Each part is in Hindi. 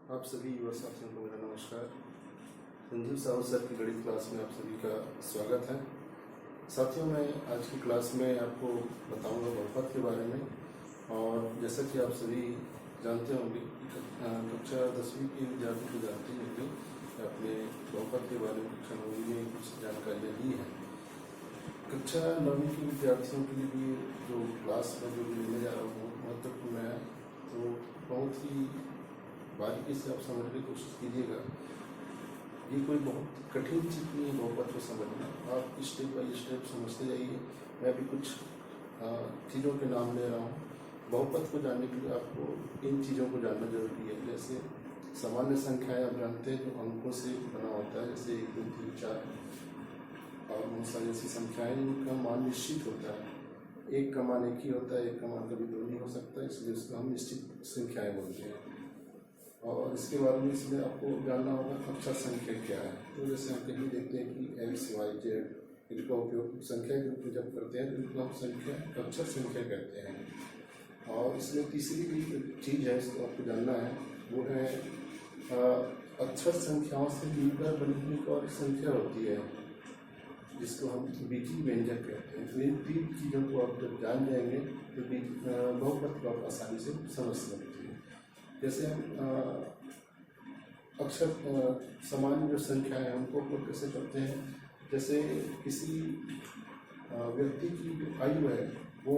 आप सभी युवा साथियों को मेरा नमस्कार। संजीव साहू सर की गणित क्लास में आप सभी का स्वागत है। साथियों, मैं आज की क्लास में आपको बताऊंगा बहुपद के बारे में। और जैसा कि आप सभी जानते होंगे कि कक्षा 10वीं के विद्यार्थी को जानते होंगे कि अपने बहुपद के बारे में कक्षा 9वीं में कुछ जानकारियाँ दी हैं। कक्षा 9वीं के विद्यार्थियों के लिए जो क्लास में जो लेने जा रहा हूँ महत्वपूर्ण है, तो बहुत ही बारीकी से आप समझने की कोशिश कीजिएगा। ये कोई बहुत कठिन चीज़ नहीं है बहुपद को समझना, आप स्टेप बाई स्टेप समझते जाइए। मैं भी कुछ चीज़ों के नाम ले रहा हूँ। बहुपद को जानने के लिए आपको इन चीज़ों को जानना जरूरी है। जैसे सामान्य संख्याएं आप जानते हैं जो अंकों से बना होता है, जैसे 1 2 3 4 और बहुत सारी ऐसी संख्याएं जिनका मान निश्चित होता है। एक का मान एक ही होता है, एक का मान कभी दो नहीं हो सकता, इसलिए उसको हम निश्चित संख्याएं बोलते हैं। और इसके बारे में इसमें आपको जानना होगा अक्षर संख्या क्या है। तो जैसे हम कहीं देखते हैं कि एक्स वाई जेड, इनका उपयोग संख्या के रूप में जब करते हैं तो इनको हम संख्या अक्षर संख्या कहते हैं। और इसमें तीसरी भी चीज़ है इसको आपको जानना है, वो है अक्षर संख्याओं से मिलकर बनी हुई एक और संख्या होती है जिसको हम बीजीय व्यंजक कहते हैं। तो इन 3 चीज़ों को आप जब जान जाएंगे तो बहुपद को आप आसानी से समझ सकते हैं। जैसे हम अक्षर सामान्य जो संख्या है उनको उपयोग कैसे करते हैं। जैसे किसी व्यक्ति की जो आयु है वो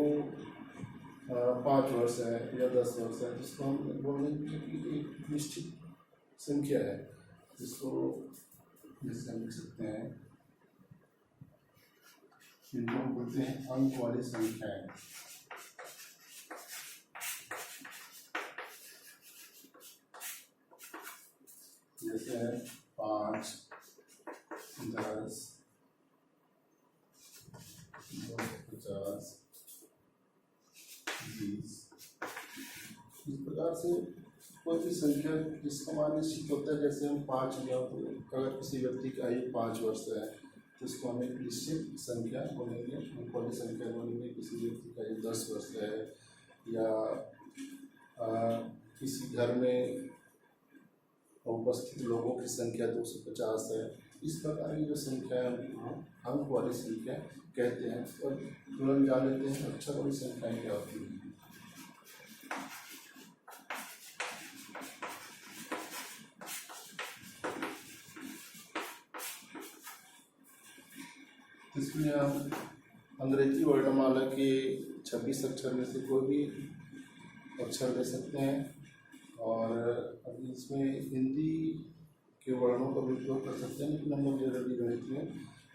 5 वर्ष है या 10 वर्ष है, जिसको हम बोलेंगे कि एक निश्चित संख्या है, जिसको जैसे हम लिख सकते हैं, जिनको हम बोलते हैं अंक वाली संख्या है। जैसे है 5 10 50 20। इस प्रकार से कोई भी संख्या जिसका मान निश्चित होता है, जैसे हम 5 लिया तो अगर किसी व्यक्ति की आयु 5 वर्ष है तो उसको हम एक निश्चित संख्या बोलेंगे, अंक संख्या बोलेंगे। किसी व्यक्ति की आयु 10 वर्ष है या किसी घर में उपस्थित लोगों की संख्या 250 है, इस प्रकार की जो संख्या है अंक वाली संख्या कहते हैं। और तुरंत जान लेते हैं अक्षर वाली संख्याएं क्या होती हैं। इसमें हम अंग्रेजी वर्णमाला के 26 अक्षर में से कोई भी अक्षर ले सकते हैं। और अभी इसमें हिंदी के वर्णों का भी उपयोग कर सकते हैं, लेकिन हम लोग जनरली गणित में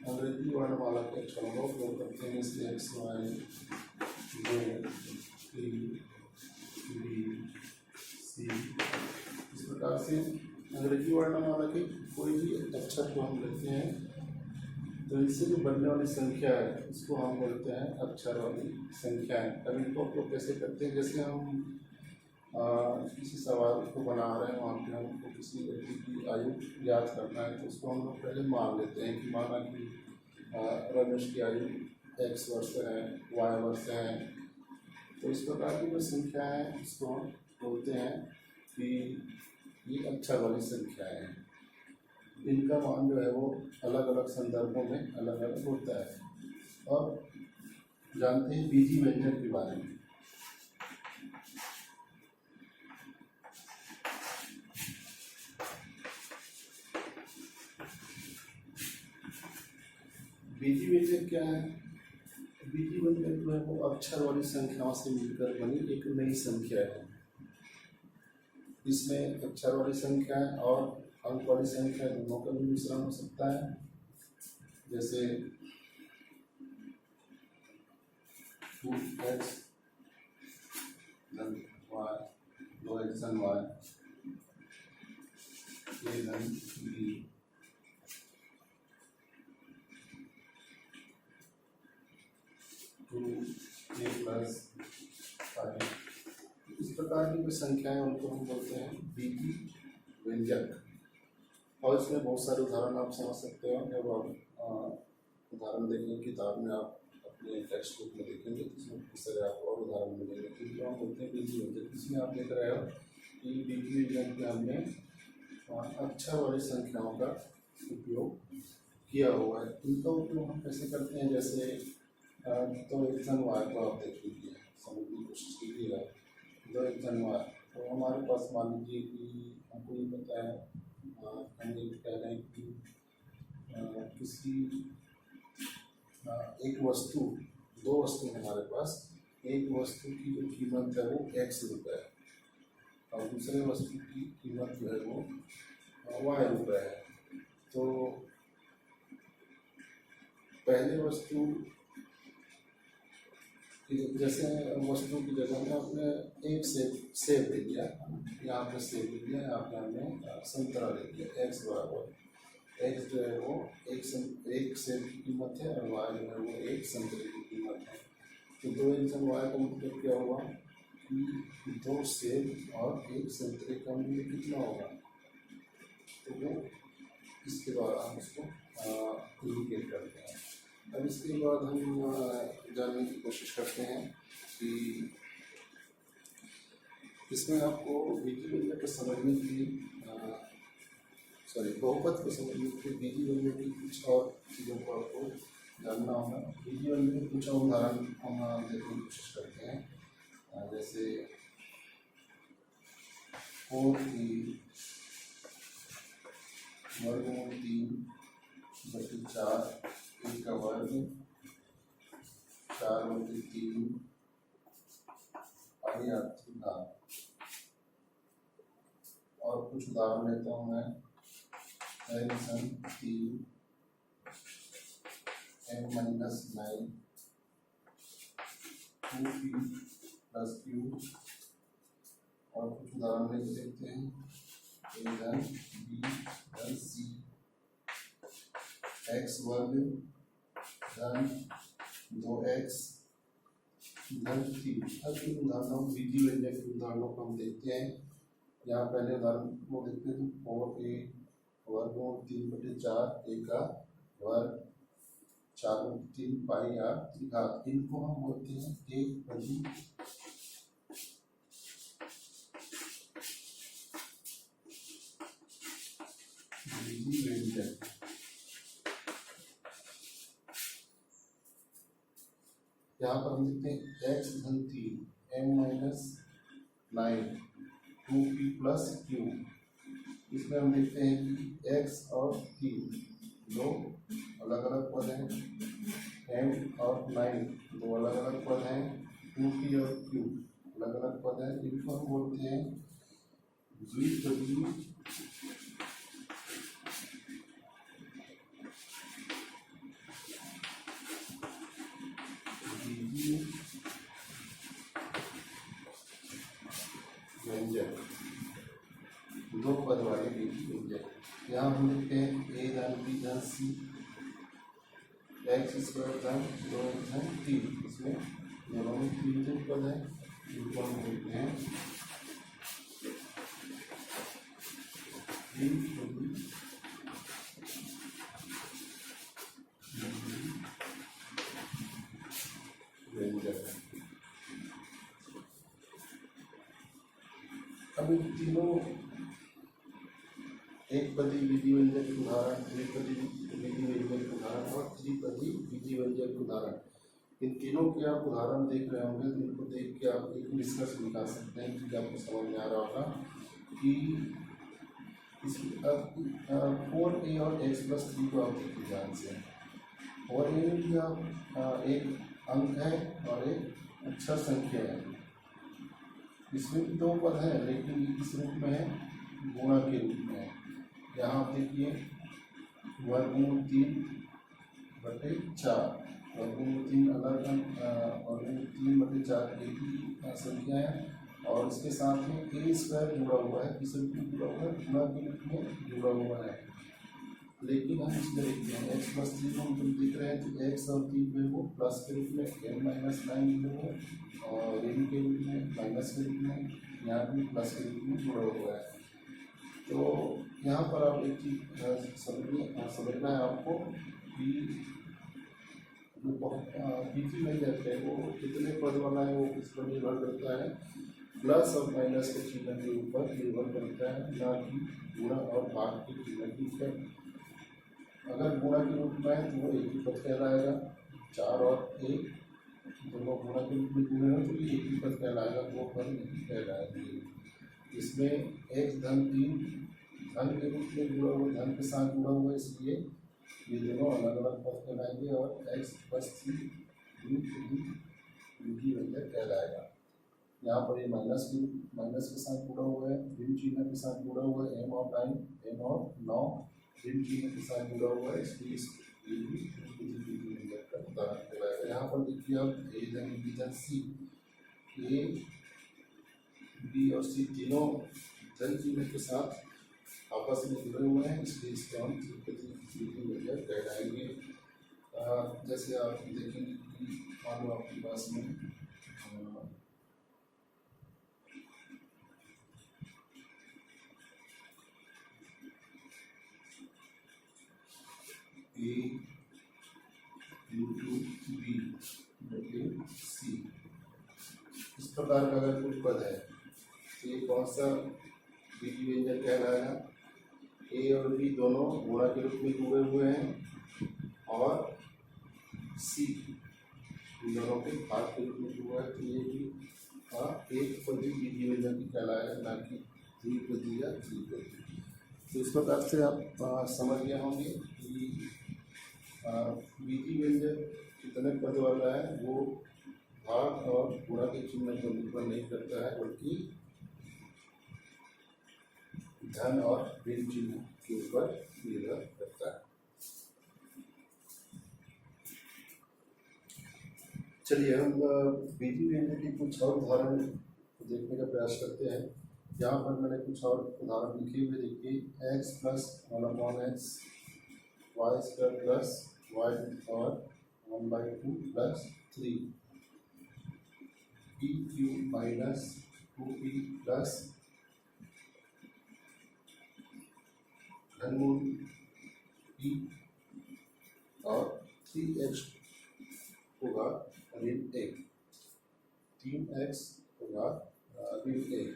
अंग्रेजी वर्णमाला के अक्षरों का उपयोग करते हैं। जैसे X Y Z E B C. इस प्रकार से अंग्रेजी वर्णमाला के कोई भी अक्षर को हम लेते हैं तो इससे जो बनने वाली संख्या है उसको हम बोलते हैं अक्षर वाली संख्याएं। अब इनको उपयोग कैसे करते हैं, जैसे हम किसी सवाल को बना रहे हैं, वहाँ पे हमको किसी व्यक्ति की आयु याद करना है तो उसको हम लोग पहले मान लेते हैं कि माना कि रमेश की आयु x वर्ष है, y वर्ष है। तो इस प्रकार की जो संख्या है उसको हम बोलते हैं कि ये अक्षर वाली संख्याएं हैं। इनका मान जो है वो अलग अलग संदर्भों में अलग अलग होता है। और जानते हैं बीजीय व्यंजक के बारे में। बीजीय व्यंजक क्या है? बीजीय व्यंजक जो है वो अक्षर वाली संख्याओं से मिलकर बनी एक नई संख्या है। इसमें अक्षर वाली संख्या और अंक वाली संख्या दोनों का भी मिश्रण हो सकता है। जैसे 2x धन y, 2x धन y, a धन b, 2a प्लस 5। इस प्रकार की जो संख्याएं उनको हम बोलते हैं बीजीय व्यंजक। और इसमें बहुत सारे उदाहरण आप समझ सकते हो। जब आप उदाहरण देखेंगे किताब में, आप अपने टेक्स्ट बुक में देखेंगे तो इसमें बहुत सारे आपको और उदाहरण मिलेंगे। तो हम बोलते हैं बीजीय व्यंजक। इसमें आप देख रहे हो कि बीजी व्यंजक में हमने अक्षर वाली संख्याओं का उपयोग किया हुआ है। इनका उपयोग हम कैसे करते हैं, जैसे तो एक जनवार को आप देख लीजिए, समझने की कोशिश कीजिएगा। दो एक जनवार, तो हमारे पास मान लीजिए कि हमको ये पता है, हम ये कह रहे हैं कि किसी एक वस्तु, दो वस्तु है हमारे पास, एक वस्तु की जो कीमत है वो x रुपये है और दूसरे वस्तु की कीमत जो है वो y रुपये है। तो पहले वस्तु की जैसे वस्तु की जगह में आपने एक सेब ले लिया, यहाँ पे सेब ले लिया, यहाँ पे हमने संतरा ले लिया। x बराबर x जो है वो एक सेब की कीमत है और y जो है वो एक संतरे की कीमत है। तो दो इंसान y का मतलब क्या हुआ कि दो सेब और एक संतरे का मूल्य कितना होगा, तो वो इसके द्वारा हम उसको इंडिकेट करते हैं। अब इसके बाद हम जानने की कोशिश करते हैं कि इसमें आपको बीजी व्यंजक को समझने की बहुपद को समझने के लिए बीजी व्यंजक की कुछ और चीज़ों को आपको जानना होगा। बीजी व्यंजक के कुछ उदाहरण हम देखने की कोशिश करते हैं, जैसे 4 वर्गमूल 3/4 1 का वर्ग 4/3 घात। और कुछ उदाहरण लेता हूँ मैं, एडिशन 3 m-9 2p + q। और कुछ उदाहरण लेके देखते हैं, a धन b धन c x वर्ग धन 2x धन 3। अब इन उदाहरणों बीजी व्यंजक के उदाहरणों को हम देखते हैं। यहाँ पहले उदाहरण को देखते हैं, 4a वर्गमूल 3/4 a का वर्ग 4/3 पाई r घात। इनको हम बोलते हैं एक पदी बीजी व्यंजक। यहाँ पर हम देखते हैं x धन 3 m-9 2p + q। इसमें हम देखते हैं कि x और 3 दो अलग अलग पद हैं, m और 9 दो अलग अलग पद हैं, 2p और q अलग अलग पद हैं। इनको हम बोलते हैं द्विपदी बीजी व्यंजक, दो पद वाले बीजी व्यंजक। यहाँ हम लिखते हैं a धन b धन c x² धन 2x धन 3। इसमें दोनों में 3 पद है, इनको हम बोलते हैं व्यंजक। अब इन तीनों एक पदी बीजी व्यंजक के उदाहरण, द्विपदी बीजी व्यंजक के उदाहरण और त्रिपदी बीजी व्यंजक के उदाहरण, इन तीनों के आप उदाहरण देख रहे होंगे। तो इनको देख के आप एक निष्कर्ष निकाल सकते हैं कि आपको समझ में आ रहा होगा कि इस 4a और x + 3 को आप देखिए ध्यान से। 4a भी आप एक अंक है और एक अक्षर संख्या है। इसमें भी दो पद हैं, लेकिन इस रूप में है, गुणा के रूप में है। यहाँ आप देखिए वर्गमूल 3/4, वर्गमूल 3 अलग वर्गमूल 3/4 एक ही संख्या है और इसके साथ में a² जुड़ा हुआ है। किस रूप में जुड़ा हुआ है? गुणा के रूप में जुड़ा हुआ है। लेकिन हम इसमें देखते हैं x + 3 को हम जब देख रहे हैं तो x और 3 जो है वो प्लस के रूप में, m-9 जो है और ऋण के रूप में, माइनस के रूप में, यहाँ भी प्लस के रूप में जुड़ा हुआ है। तो यहाँ पर आप एक चीज समझना है आपको कि जो बीजी व्यंजक है वो कितने पद वाला है, वो किस पर निर्भर करता है। प्लस और माइनस के चिन्ह के ऊपर निर्भर करता है, ना कि गुणा और भाग के चिन्ह के ऊपर। अगर गुणा के रूप में है तो वो एक ही पद कहलाएगा, 4 और 1 दोनों गुणा के रूप में जुड़े हैं तो ये एक ही पद कहलाएगा, वो पद नहीं कहलाएंगे। इसमें x धन 3 धन के रूप में जुड़ा हुआ, धन के साथ जुड़ा हुआ, इसलिए ये दोनों अलग अलग पद कहलाएंगे। और x + 3 विधि व्यंजक कहलाएगा। यहाँ पर ये माइनस के साथ जुड़ा हुआ है, ऋण चिन्ह के साथ जुड़ा हुआ है, m और 9 ऋण चिन्ह के साथ जुड़ा हुआ है, इसलिए उदाहरण कहलाएगा। यहाँ पर देखिए आप ए धन बी धन सी, ए बी और सी तीनों धन चिन्ह के साथ आपस में जुड़े हुए हैं, इसलिए इसको हम त्रिपदी व्यंजक कहलाएंगे। जैसे आप देखेंगे कि मान लो आपके पास में A into B बटे C, इस प्रकार का अगर कोई पद है तो ये कौन सा विधि व्यंजक कहलाएगा? A और B दोनों गुणा के रूप में जुड़े हुए हैं और C इन दोनों के भाग के रूप में जुड़ा है, तो ये भी एक पदी विधि व्यंजक कहलाएगा, ना कि द्विपदी या त्रिपदी। तो इस प्रकार से आप समझ गए होंगे कि विधि व्यंजक कितने पद वाला है, वो भाग और गुणा के चिन्ह पर निर्भर नहीं करता है, बल्कि धन और ऋण चिन्ह के ऊपर निर्भर करता है। चलिए हम विधि व्यंजक की कुछ और उदाहरण देखने का प्रयास करते हैं। यहाँ पर मैंने कुछ और उदाहरण लिखे हुए, देखिए x + 1/x y² + y/1/2 + 3 pq - 2p + घनमूल p और 3x होगा ऋण 1, 3x होगा ऋण 1।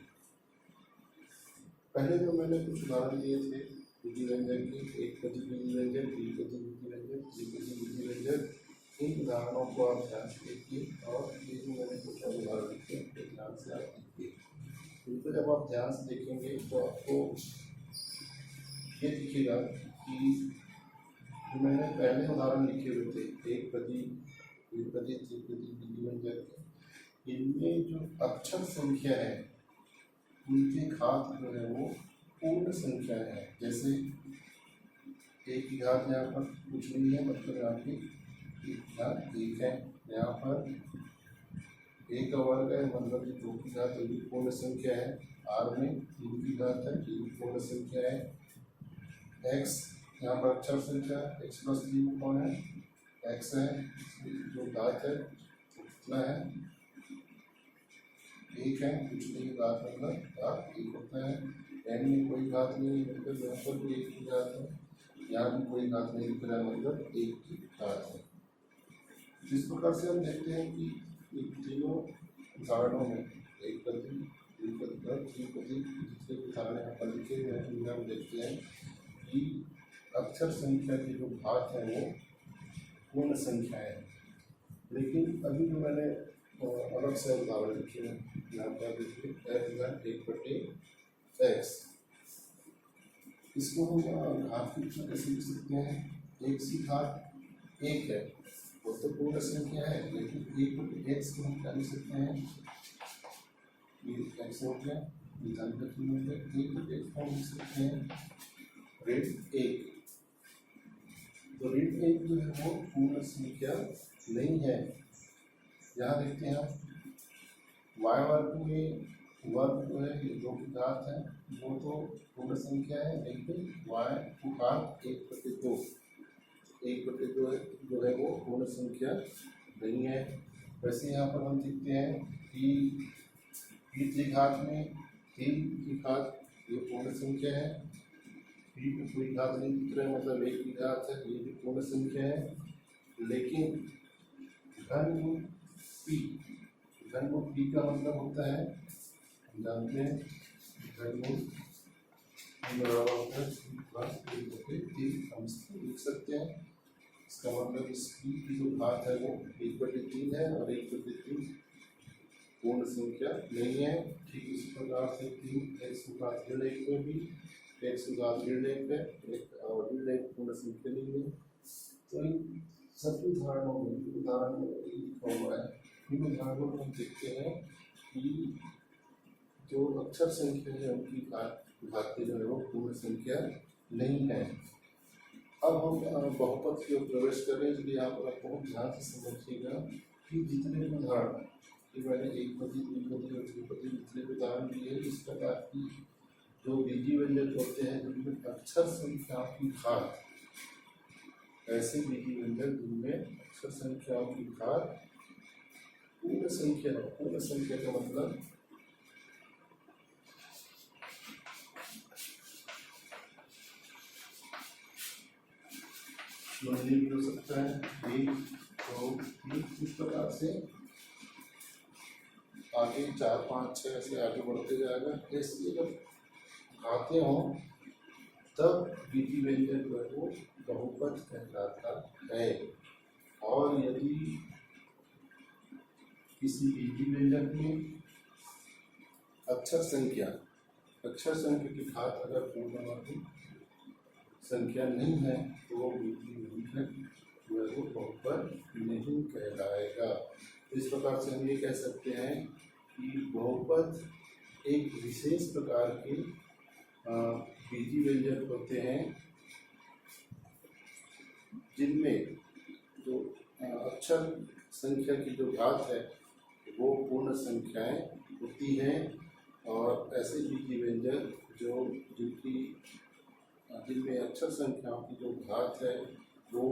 पहले जो मैंने कुछ उदाहरण दिए थे विधि व्यंजक की, एक पदी विधि व्यंजक, द्विपदी विधि व्यंजक, त्रिपदी विधि व्यंजक, इन उदाहरणों को आप ध्यान से देखिए और ये जो मैंने कुछ और उदाहरण लिखे हैं ध्यान से आप देखिए। इनको जब आप ध्यान से देखेंगे तो आपको ये दिखेगा कि जो मैंने पहले उदाहरण लिखे हुए थे एक पदी द्विपदी त्रिपदी विधि व्यंजक के, इनमें जो अक्षर संख्या है उनके घात जो है वो पूर्ण संख्या है। जैसे एक की घात यहाँ पर कुछ नहीं है, मतलब यहाँ की एक घात 1 है, यहाँ पर एक का वर्ग है, मतलब 2 की घात ये भी पूर्ण संख्या है, r में 3 की घात है ये भी पूर्ण संख्या है, x यहाँ पर अक्षर संख्या x + 3 कौन है, x है, जो घात है तो कितना है, 1 है, कुछ नहीं घात मतलब घात 1 होता है, n में कोई घात नहीं मतलब यहाँ पर भी 1 की घात है, यहाँ भी कोई घात नहीं दिख रहा है मतलब 1 की घात है। जिस प्रकार से हम देखते हैं कि इन तीनों उदाहरणों में एक पदी द्विपदी और त्रिपदी जितने उदाहरण यहाँ पर लिखे हुए हैं उनमें हम देखते हैं कि अक्षर संख्या के जो घात है वो पूर्ण संख्या है। लेकिन अभी जो मैंने अलग से उदाहरण लिखे हैं, यहाँ पर देखिए x/1/x, इसको हम घात के रूप में कैसे लिख सकते हैं, x की घात 1 है, वो तो पूर्ण संख्या है, लेकिन 1/x को हम क्या लिख सकते हैं, ये x हो गया, धन का चिन्ह हो गया, 1/x को हम लिख सकते हैं ऋण 1। तो ऋण 1 जो है वो पूर्ण संख्या नहीं है। यहाँ देखते हैं आप y² में वर्ग जो है ये 2 की घात है, वो तो पूर्ण संख्या है, लेकिन y की घात 1/2 जो है वो पूर्ण संख्या नहीं है। वैसे यहाँ पर हम देखते हैं कि p घात में 3 की घात ये पूर्ण संख्या है, p को कोई घात नहीं दिख रहा है मतलब 1 की घात है, ये भी पूर्ण संख्या है, लेकिन घनमूल p का मतलब होता है जानते हैं घनमूल बराबर होता है c प्लस 1/3। हम इसको लिख सकते हैं। इसका मतलब इसकी जो घात है वो 1/3 है और 1/3 पूर्ण संख्या नहीं है। ठीक इसी प्रकार से 3x की घात ऋण 1 में भी x की घात ऋण 1 है, और ऋण 1 पूर्ण संख्या नहीं है। तो इन सभी उदाहरणों में उदाहरण लिखा हुआ है, इन उदाहरणों में हम देखते हैं कि जो अक्षर संख्या है उनकी घातें जो है वो पूर्ण संख्या नहीं है। अब हम बहुपद की ओर प्रवेश कर रहे हैं, इसलिए यहाँ पर आप बहुत ध्यान से समझिएगा कि जितने उदाहरण कि मैंने एक पदी, द्विपदी और त्रिपदी जितने उदाहरण दिए, इस प्रकार की जो बीजी व्यंजक होते हैं जिनमें अक्षर संख्याओं की घात, ऐसे बीजी व्यंजक जिनमें अक्षर संख्याओं की घात पूर्ण संख्या का मतलब भी हो सकता है 1 2 3 इस प्रकार से आगे 4 5 6 ऐसे आगे बढ़ते जाएगा। इसलिए जब घाते हों तब बीजी व्यंजक को बहुपद कहलाता है। और यदि किसी बीजी व्यंजक में अक्षर संख्या की घात अगर पूर्णांक संख्या नहीं है तो वो बीजी व्यंजक वो बहुपद नहीं कहलाएगा। इस प्रकार से हम ये कह सकते हैं कि बहुपद एक विशेष प्रकार के बीजी व्यंजक होते हैं जिनमें जो अक्षर संख्या की जो घात है वो पूर्ण संख्याएं होती हैं, और ऐसे बीजी व्यंजक जिनमें अक्षर संख्याओं की जो घात है वो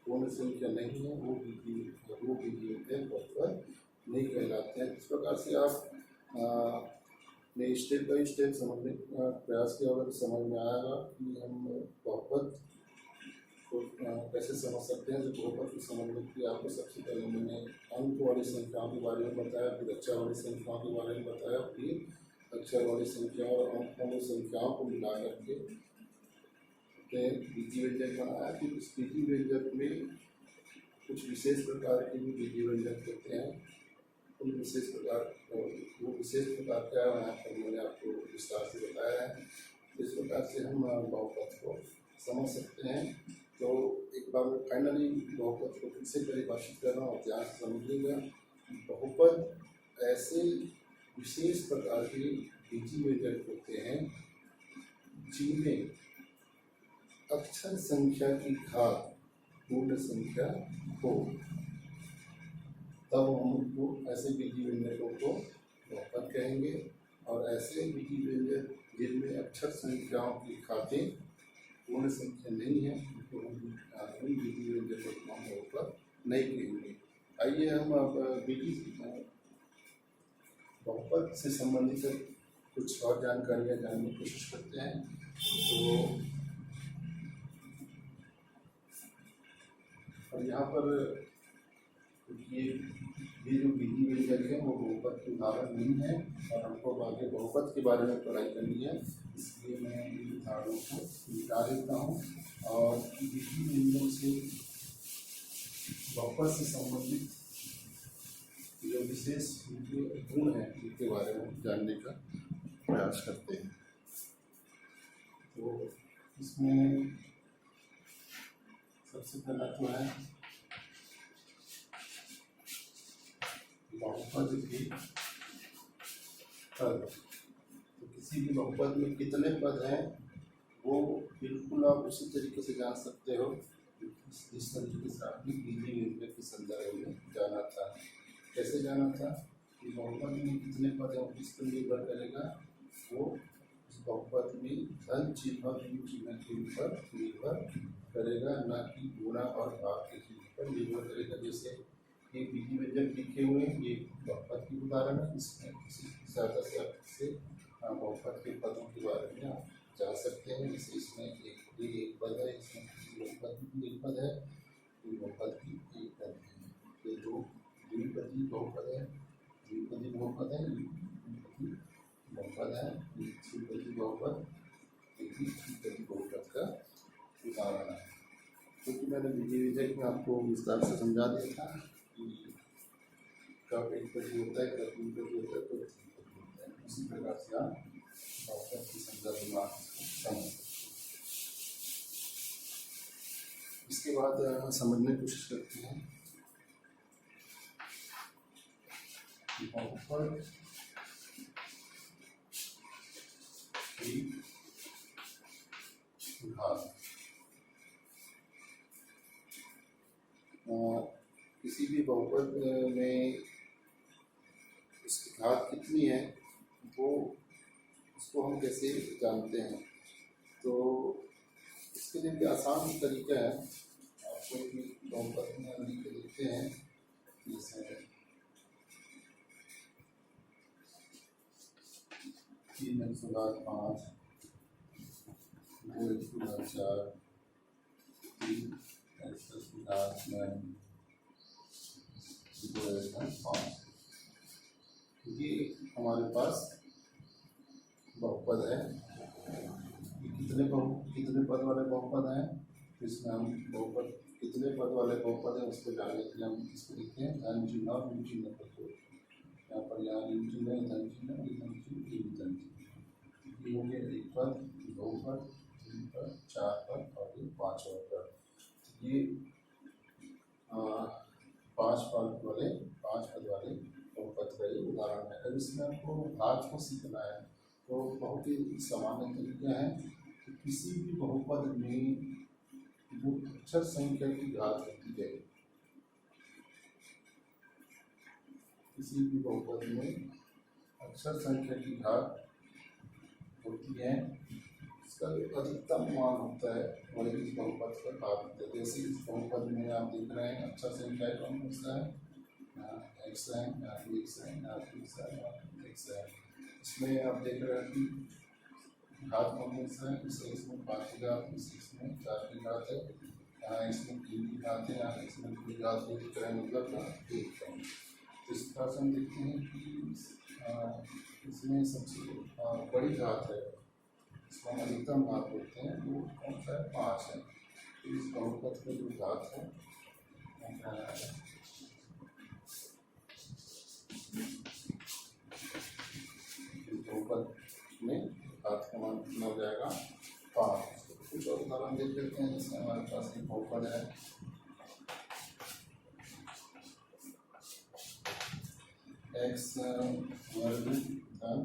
पूर्ण संख्या नहीं है, वो बीजी व्यंजक बहुपद नहीं कहलाते हैं। इस प्रकार से आप ने स्टेप बाई स्टेप समझने का प्रयास किया होगा तो समझ में आएगा कि हम बहुपद को कैसे समझ सकते हैं। तो बहुपद को समझने के लिए आपको सबसे पहले मैंने अंक वाली संख्याओं के बारे में बताया, फिर अक्षर वाली संख्याओं के बारे में बताया, फिर अक्षर वाली संख्याओं और अंक वाली संख्याओं को मिला करके बीजी व्यंजक बनाया। फिर इस बीजी व्यंजक में कुछ विशेष प्रकार के भी बीजी व्यंजक होते हैं। उन विशेष प्रकार क्या है यहाँ पर मैंने आपको विस्तार से बताया है। इस प्रकार से हम बहुपद को समझ सकते हैं। तो एक बार मैं फाइनली बहुपद को फिर से परिभाषित कर रहा हूँ, ध्यान से समझिएगा। बहुपद ऐसे विशेष प्रकार के बीजी व्यंजक होते हैं जिनमें अक्षर संख्या की घात पूर्ण संख्या हो, तब हम उनको ऐसे बीजी व्यंजकों को बहुपद कहेंगे। और ऐसे बीजी व्यंजक जिनमें अक्षर संख्याओं की घातें पूर्ण संख्या नहीं है उनको हम बीजी व्यंजकों को हम बहुपद नहीं कहेंगे। आइए हम अब बीजी बहुपद से संबंधित कुछ और जानकारियाँ जानने की कोशिश करते हैं। तो और यहाँ पर ये जो बीजी व्यंजक है वो बहुपद के उदाहरण नहीं है, और हमको आगे बहुपद के बारे में पढ़ाई करनी है, इसलिए मैं इन उदाहरणों को मिटा देता हूँ। और बीजी व्यंजक से बहुपद से संबंधित जो विशेष गुण हैं उनके बारे में जानने का प्रयास करते हैं। तो इसमें सबसे पहला तो है बहुपद के पद। तो किसी भी बहुपद में कितने पद हैं वो बिल्कुल आप उसी तरीके से जान सकते हो जिस तरीके से आपने बीजी व्यंजक के संदर्भ में जाना था। कैसे जाना था कि बहुपद में कितने पद हैं किस पर निर्भर करेगा, वो उस बहुपद में धन चिन्ह और ऋण चिन्ह के ऊपर निर्भर करेगा, न कि गुणा और भाग के चिन्ह पर निर्भर करेगा। जैसे ये बीजी व्यंजक लिखे हुए हैं, ये बहुपद की उदाहरण है। इसमें किसी सहायता से आप इससे बहुपद के पदों के बारे में आप जान सकते हैं। जैसे इसमें एक पद है, इसमें बहुपद की एक पद है, बहुपद की एक पद है। ये दो द्विपदी बहुपद है, द्विपदी बहुपद है, द्विपदी मैंने वीडियो में आपको विस्तार से समझा दिया था कब एक पर होता है, कब तीन पर होता है, कब तीन पर होता है। उसी प्रकार से आप बहुपद की संख्या समझ। इसके बाद समझने की कोशिश करते हैं बहुपद की घात। किसी भी बहुपद में उसकी घात कितनी है वो उसको हम कैसे जानते हैं, तो इसके लिए भी आसान तरीका है। आपको एक बहुपद में हम लिख के देखते हैं, जैसे 3 x 5, 2 x 4, 3 x 9, 2 x 5। ये हमारे पास बहुपद है। कितने पद वाले बहुपद हैं, तो इसमें हम बहुपद कितने पद वाले बहुपद हैं उसको जानने के लिए हम इसको लिखते हैं धन चिन्ह और ऋण चिन्ह करके। यहाँ पर यहाँ ऋण चिन्ह, धन चिन्ह, धन चिन्ह, धन चिन्ह। ये हो गया एक पद, दो पद, तीन पद, चार पद और ये पांचवा पद। ये 5 पद वाले बहुपद का ये उदाहरण है। अब इसमें आपको घात को सीखना है, तो बहुत ही सामान्य तरीका है कि किसी भी बहुपद में जो अक्षर संख्या की घात होती है, किसी भी बहुपद में अक्षर संख्या की घात होती है, इसका जो अधिकतम मान होता है वही इस बहुपद का घात होता है। जैसे इस बहुपद में आप देख रहे हैं अक्षर संख्या कौन सा है, x है, यहाँ पे x है, यहाँ पे x है, यहाँ पे x है। इसमें आप देख रहे हैं कि घात कौन सा है, इसमें 5 की घात, इसमें 4 की घात है, यहाँ इसमें 3 की घात है, यहाँ इसमें 2 की घात है, मतलब 1 है। तो इस प्रकार से हम देखते हैं कि इसमें सबसे बड़ी घात है, इसको हम अधिकतम घात बोलते हैं, वो कौन सा है, 5 है। तो इस बहुपद की जो घात है वो क्या है, बहुपद में घात का मान कितना हो जाएगा, 5। कुछ और उदाहरण देख लेते हैं। जैसे हमारे पास एक बहुपद है x वर्ग धन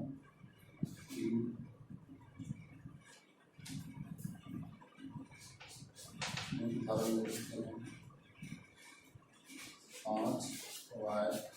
3 उदाहरण ले लेते हैं 5 y